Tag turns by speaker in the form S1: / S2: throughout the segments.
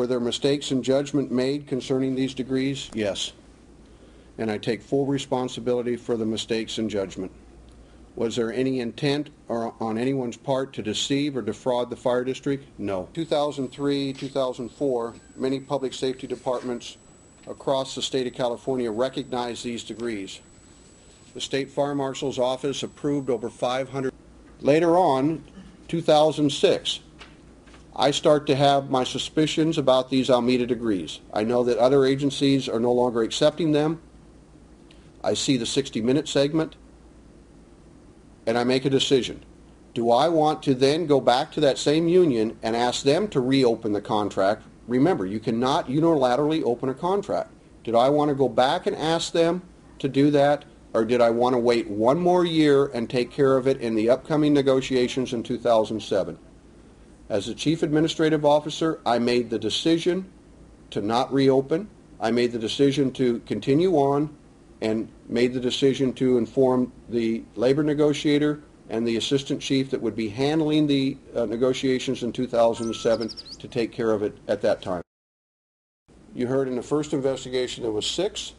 S1: Were there mistakes in judgment made concerning these degrees? Yes. And I take full responsibility for the mistakes in judgment. Was there any intent on anyone's part to deceive or defraud the fire district? No. 2003, 2004, many public safety departments across the state of California recognized these degrees. The State Fire Marshal's office approved over 500. Later on, 2006, I start to have my suspicions about these Almeda degrees. I know that other agencies are no longer accepting them. I see the 60-minute segment, and I make a decision. Do I want to then go back to that same union and ask them to reopen the contract? Remember, you cannot unilaterally open a contract. Did I want to go back and ask them to do that, or did I want to wait one more year and take care of it in the upcoming negotiations in 2007? As the Chief Administrative Officer, I made the decision to not reopen. I made the decision to continue on and made the decision to inform the labor negotiator and the assistant chief that would be handling the negotiations in 2007 to take care of it at that time. You heard in the first investigation there was 6.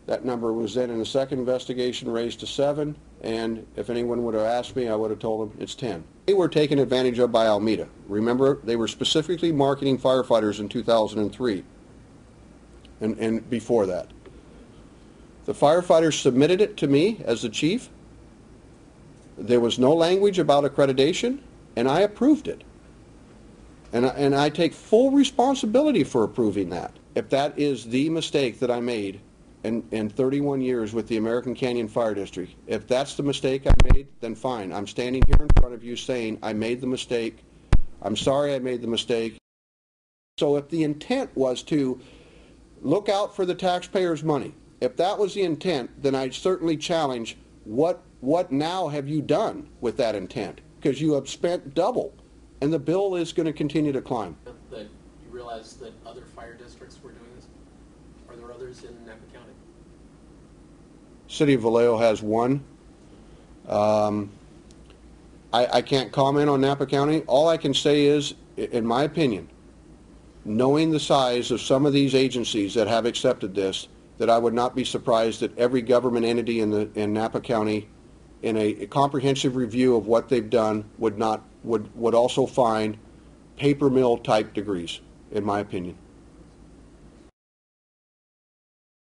S1: That number was then in the second investigation raised to 7, and if anyone would have asked me, I would have told them it's 10. They were taken advantage of by Almeda. Remember, they were specifically marketing firefighters in 2003 and before that. The firefighters submitted it to me as the chief. There was no language about accreditation, and I approved it. And I take full responsibility for approving that. If that is the mistake that I made in 31 years with the American Canyon Fire District, if that's the mistake I made, then fine. I'm standing here in front of you saying I made the mistake. I'm sorry I made the mistake. So if the intent was to look out for the taxpayers' money, if that was the intent, then I certainly challenge what now have you done with that intent? Because you have spent double, and the bill is going to continue to climb.
S2: That you realize that other fire districts were doing this? Are there others in Napa County?
S1: City of Vallejo has one. I can't comment on Napa County. All I can say is, in my opinion, knowing the size of some of these agencies that have accepted this, that I would not be surprised that every government entity in Napa County, in a comprehensive review of what they've done, would also find paper mill type degrees, in my opinion.